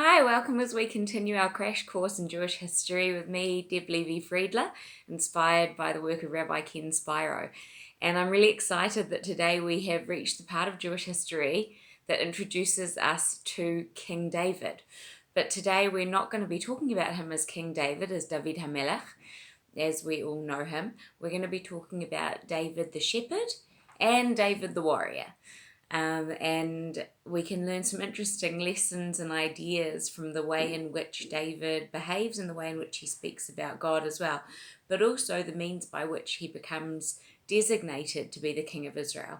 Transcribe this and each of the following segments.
Hi, welcome as we continue our crash course in Jewish history with me, Deb Levy-Friedler, inspired by the work of Rabbi Ken Spiro. And I'm really excited that today we have reached the part of Jewish history that introduces us to King David. But today we're not going to be talking about him as King David, as David HaMelech, as we all know him. We're going to be talking about David the shepherd and David the warrior. And we can learn some interesting lessons and ideas from the way in which David behaves and the way in which he speaks about God as well, but also the means by which he becomes designated to be the king of Israel.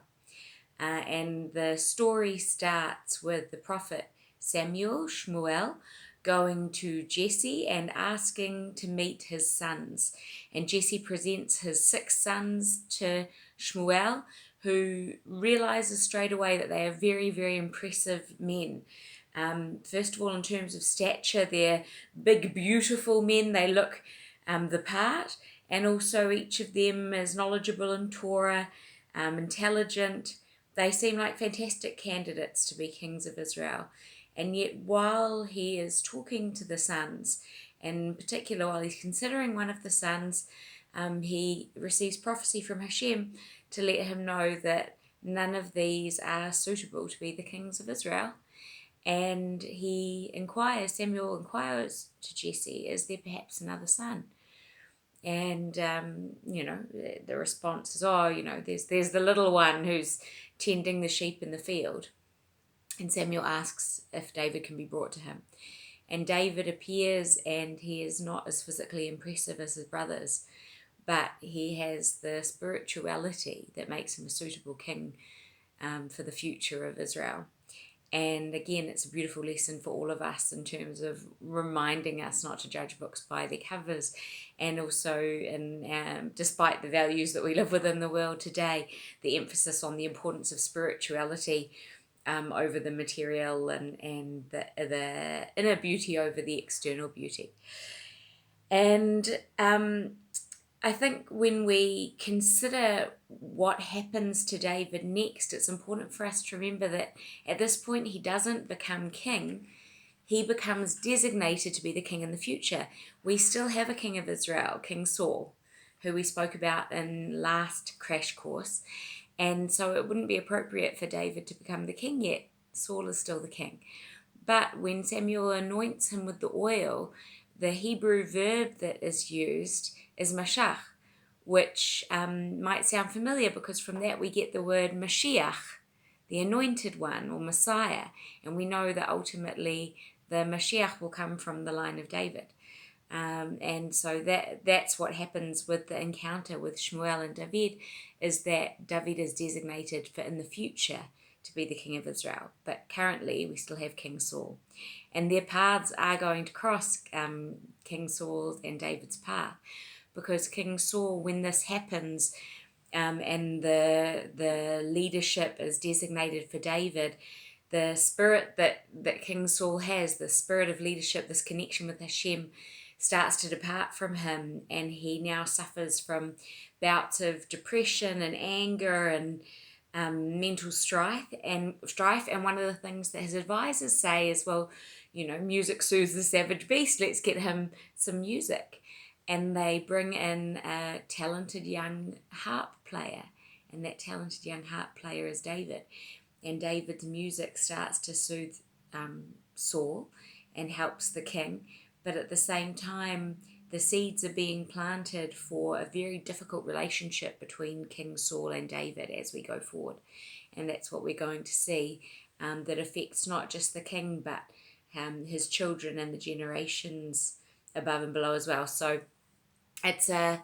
And the story starts with the prophet Shmuel, going to Jesse and asking to meet his sons. And Jesse presents his 6 sons to Shmuel, who realizes straight away that they are very, very impressive men. First of all, in terms of stature, they're big, beautiful men. They look the part, and also each of them is knowledgeable in Torah, intelligent. They seem like fantastic candidates to be kings of Israel. And yet, while he is talking to the sons, and in particular while he's considering one of the sons, he receives prophecy from Hashem to let him know that none of these are suitable to be the kings of Israel. And Samuel inquires to Jesse, is there perhaps another son? And, the response is, there's the little one who's tending the sheep in the field. And Samuel asks if David can be brought to him. And David appears, and he is not as physically impressive as his brothers, but he has the spirituality that makes him a suitable king for the future of Israel. And again, it's a beautiful lesson for all of us in terms of reminding us not to judge books by their covers. And also, despite the values that we live with in the world today, the emphasis on the importance of spirituality over the material and the inner beauty over the external beauty. And I think when we consider what happens to David next, it's important for us to remember that at this point he doesn't become king. He becomes designated to be the king in the future. We still have a king of Israel, King Saul, who we spoke about in last crash course. And so it wouldn't be appropriate for David to become the king yet. Saul is still the king. But when Samuel anoints him with the oil, the Hebrew verb that is used is mashach, which might sound familiar because from that we get the word Mashiach, the anointed one or Messiah. And we know that ultimately the Mashiach will come from the line of David. And so that's what happens with the encounter with Shmuel and David, is that David is designated for in the future to be the king of Israel. But currently we still have King Saul. And their paths are going to cross, King Saul's and David's path. Because King Saul, when this happens, and the leadership is designated for David, the spirit that King Saul has, the spirit of leadership, this connection with Hashem, starts to depart from him, and he now suffers from bouts of depression and anger and mental strife. And one of the things that his advisors say is, well, music soothes the savage beast, let's get him some music. And they bring in a talented young harp player, and that talented young harp player is David. And David's music starts to soothe Saul and helps the king. But at the same time, the seeds are being planted for a very difficult relationship between King Saul and David as we go forward. And that's what we're going to see, that affects not just the king, but his children and the generations above and below as well. So it's a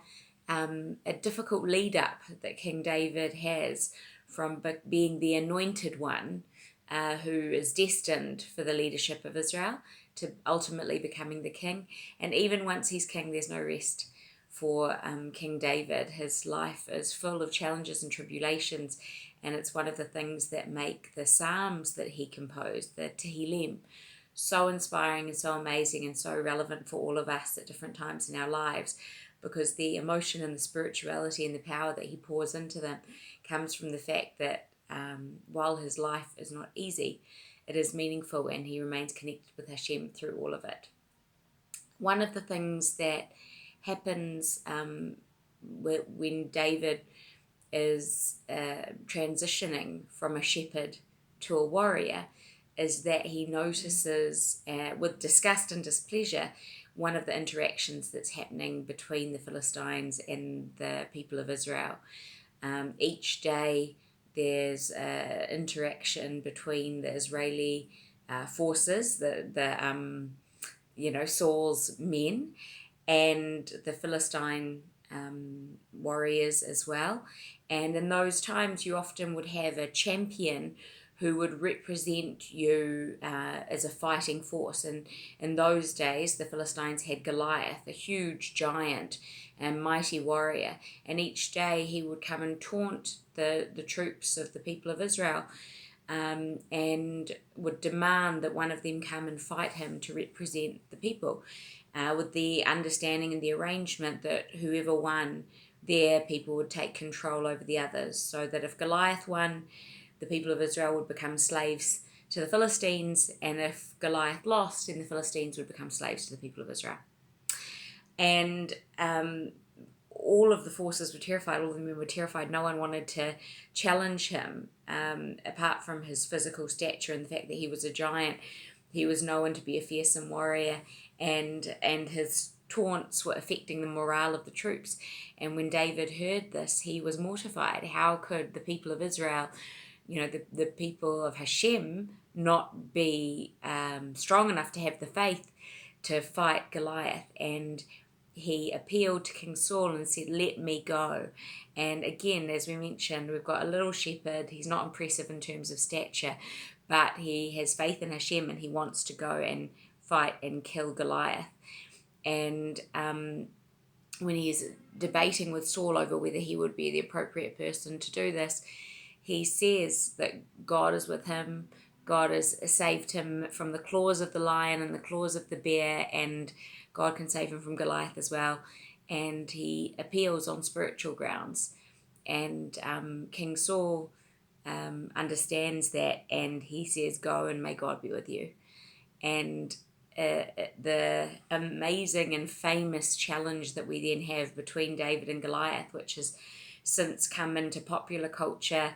difficult lead up that King David has from being the anointed one, who is destined for the leadership of Israel, to ultimately becoming the king. And even once he's king, there's no rest for King David. His life is full of challenges and tribulations, and it's one of the things that make the Psalms that he composed, the Tehillim, so inspiring and so amazing and so relevant for all of us at different times in our lives, because the emotion and the spirituality and the power that he pours into them comes from the fact that while his life is not easy, it is meaningful, and he remains connected with Hashem through all of it. One of the things that happens when David is transitioning from a shepherd to a warrior is that he notices with disgust and displeasure one of the interactions that's happening between the Philistines and the people of Israel. Each day there's interaction between the Israeli forces, Saul's men, and the Philistine warriors as well. And in those times, you often would have a champion who would represent you as a fighting force. And in those days, the Philistines had Goliath, a huge giant and mighty warrior. And each day he would come and taunt the troops of the people of Israel, and would demand that one of them come and fight him to represent the people, with the understanding and the arrangement that whoever won, their people would take control over the others, so that if Goliath won, the people of Israel would become slaves to the Philistines, and if Goliath lost, then the Philistines would become slaves to the people of Israel. And all of the forces were terrified, all of the men were terrified. No one wanted to challenge him, apart from his physical stature and the fact that he was a giant. He was known to be a fearsome warrior, and his taunts were affecting the morale of the troops. And when David heard this, he was mortified. How could the people of Israel, the people of Hashem, not be strong enough to have the faith to fight Goliath? And he appealed to King Saul and said, "Let me go." And again, as we mentioned, we've got a little shepherd. He's not impressive in terms of stature, but he has faith in Hashem, and he wants to go and fight and kill Goliath. And when he's debating with Saul over whether he would be the appropriate person to do this, he says that God is with him. God has saved him from the claws of the lion and the claws of the bear, and God can save him from Goliath as well. And he appeals on spiritual grounds. And King Saul understands that, and he says, "Go, and may God be with you." And the amazing and famous challenge that we then have between David and Goliath, which has since come into popular culture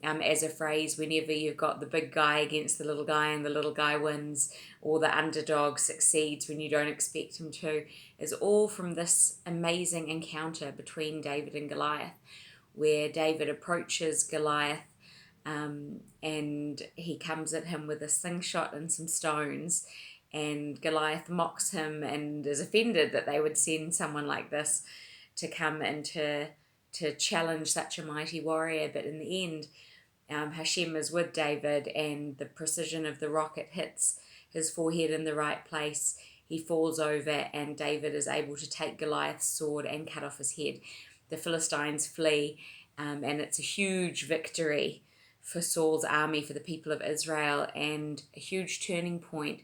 as a phrase whenever you've got the big guy against the little guy and the little guy wins, or the underdog succeeds when you don't expect him to, is all from this amazing encounter between David and Goliath, where David approaches Goliath, and he comes at him with a slingshot and some stones, and Goliath mocks him and is offended that they would send someone like this to come and to challenge such a mighty warrior. But in the end, Hashem is with David, and the precision of the rocket hits his forehead in the right place. He falls over, and David is able to take Goliath's sword and cut off his head. The Philistines flee, and it's a huge victory for Saul's army, for the people of Israel, and a huge turning point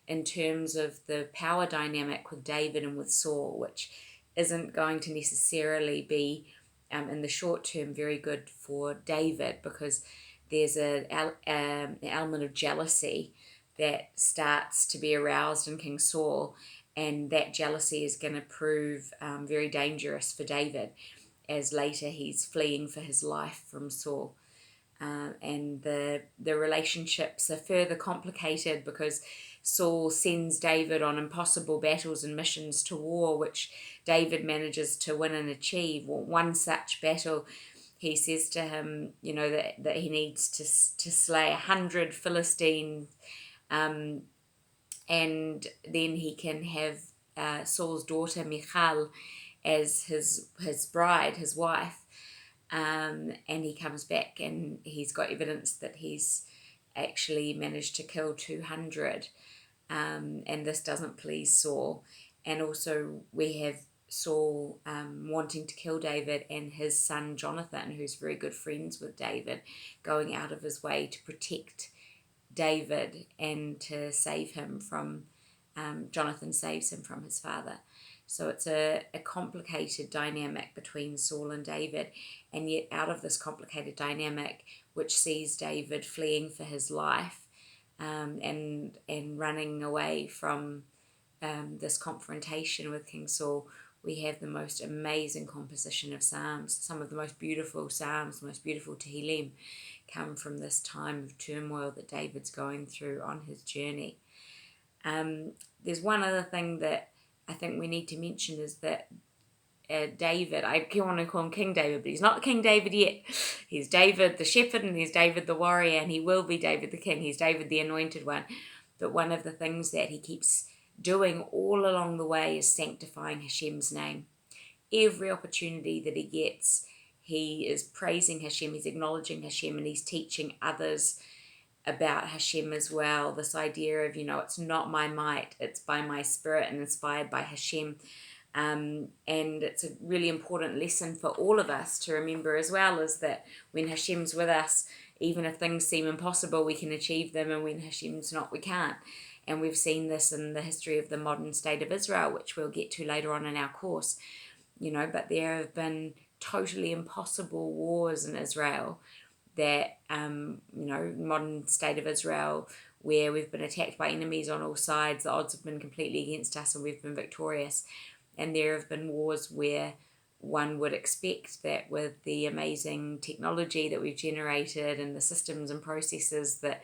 in terms of the power dynamic with David and with Saul, which isn't going to necessarily be in the short term very good for David, because there's an element of jealousy that starts to be aroused in King Saul, and that jealousy is going to prove very dangerous for David, as later he's fleeing for his life from Saul. And the relationships are further complicated because Saul sends David on impossible battles and missions to war, which David manages to win and achieve. One such battle, he says to him, that he needs to slay 100 Philistines, and then he can have Saul's daughter Michal as his bride, his wife. And he comes back, and he's got evidence that he's actually managed to kill 200. And this doesn't please Saul. And also we have Saul wanting to kill David, and his son Jonathan, who's very good friends with David, going out of his way to protect David and to save him from, Jonathan saves him from his father. So it's a complicated dynamic between Saul and David, and yet out of this complicated dynamic, which sees David fleeing for his life, and running away from this confrontation with King Saul, we have the most amazing composition of psalms. Some of the most beautiful psalms, the most beautiful Tehillim, come from this time of turmoil that David's going through on his journey. There's one other thing that I think we need to mention is that David, I want to call him King David, but he's not King David yet. He's David the shepherd, and he's David the warrior, and he will be David the king. He's David the anointed one. But one of the things that he keeps doing all along the way is sanctifying Hashem's name. Every opportunity that he gets, he is praising Hashem, he's acknowledging Hashem, and he's teaching others about Hashem as well. This idea of, it's not my might, it's by my spirit and inspired by Hashem. And it's a really important lesson for all of us to remember as well, is that when Hashem's with us, even if things seem impossible, we can achieve them, and when Hashem's not, we can't. And we've seen this in the history of the modern state of Israel, which we'll get to later on in our course. But there have been totally impossible wars in Israel that, modern state of Israel, where we've been attacked by enemies on all sides, the odds have been completely against us and we've been victorious. And there have been wars where one would expect that with the amazing technology that we've generated and the systems and processes that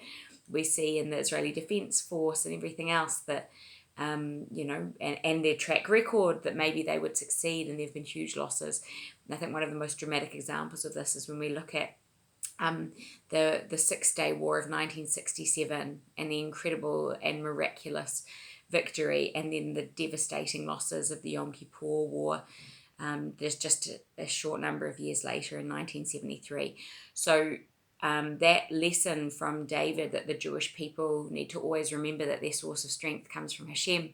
we see in the Israeli Defense Force and everything else, that, and their track record, that maybe they would succeed, and there have been huge losses. And I think one of the most dramatic examples of this is when we look at the 6-Day War of 1967 and the incredible and miraculous victory, and then the devastating losses of the Yom Kippur War. There's just a short number of years later in 1973. So that lesson from David, that the Jewish people need to always remember that their source of strength comes from Hashem,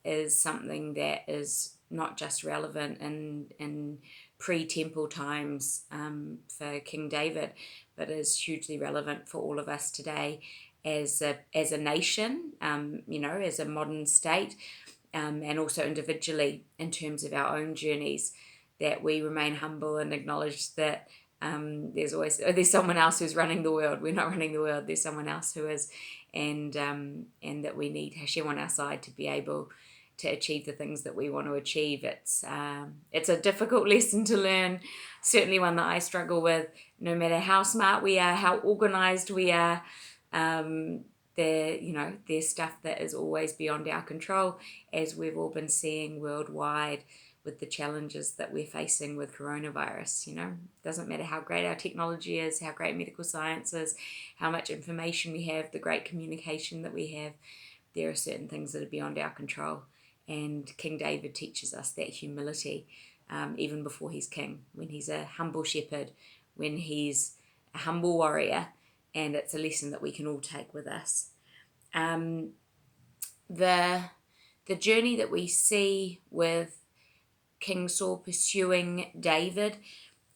is something that is not just relevant in pre-temple times for King David, but is hugely relevant for all of us today as a nation, as a modern state, and also individually in terms of our own journeys, that we remain humble and acknowledge that there's someone else who's running the world. We're not running the world. There's someone else who is, and that we need Hashem on our side to be able to achieve the things that we want to achieve. It's a difficult lesson to learn, certainly one that I struggle with. No matter how smart we are, how organized we are, there's stuff that is always beyond our control, as we've all been seeing worldwide with the challenges that we're facing with coronavirus. Doesn't matter how great our technology is, how great medical science is, how much information we have, the great communication that we have, there are certain things that are beyond our control. And King David teaches us that humility, even before he's king, when he's a humble shepherd, when he's a humble warrior, and it's a lesson that we can all take with us. The journey that we see with King Saul pursuing David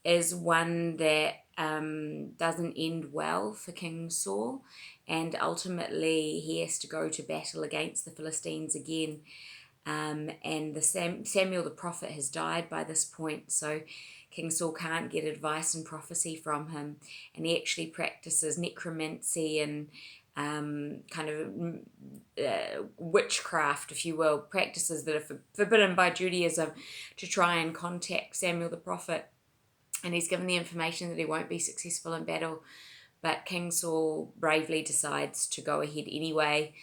is one that doesn't end well for King Saul, and ultimately he has to go to battle against the Philistines again. And Samuel the prophet has died by this point, so King Saul can't get advice and prophecy from him, and he actually practices necromancy and kind of witchcraft, if you will, practices that are forbidden by Judaism, to try and contact Samuel the prophet. And he's given the information that he won't be successful in battle, but King Saul bravely decides to go ahead anyway.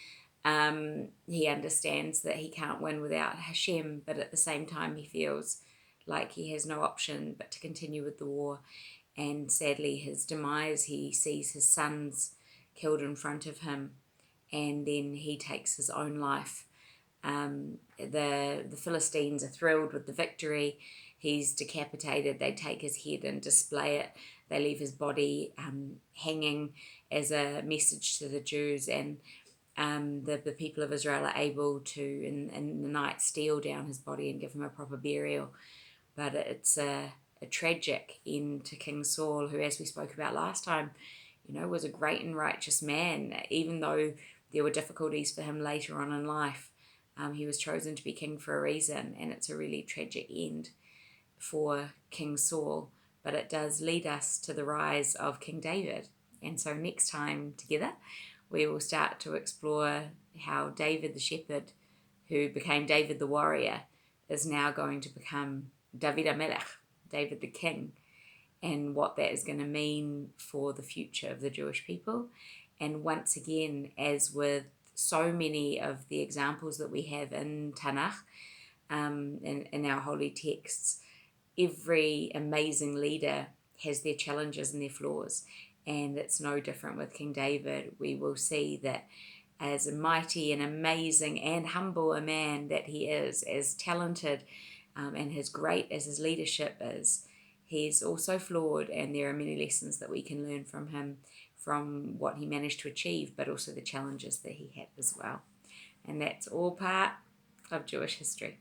He understands that he can't win without Hashem, but at the same time he feels like he has no option but to continue with the war. And sadly, his demise, he sees his sons killed in front of him, and then he takes his own life. The Philistines are thrilled with the victory. He's decapitated. They take his head and display it. They leave his body hanging as a message to the Jews, and the people of Israel are able to, in the night, steal down his body and give him a proper burial. But it's a tragic end to King Saul, who, as we spoke about last time, was a great and righteous man. Even though there were difficulties for him later on in life, he was chosen to be king for a reason, and it's a really tragic end for King Saul. But it does lead us to the rise of King David, And so next time together, we will start to explore how David the shepherd, who became David the warrior, is now going to become David HaMelech, David the king, and what that is going to mean for the future of the Jewish people. And once again, as with so many of the examples that we have in Tanakh, in our holy texts, every amazing leader has their challenges and their flaws. And it's no different with King David. We will see that as a mighty and amazing and humble a man that he is, as talented and as great as his leadership is, he's also flawed, and there are many lessons that we can learn from him, from what he managed to achieve, but also the challenges that he had as well. And that's all part of Jewish history.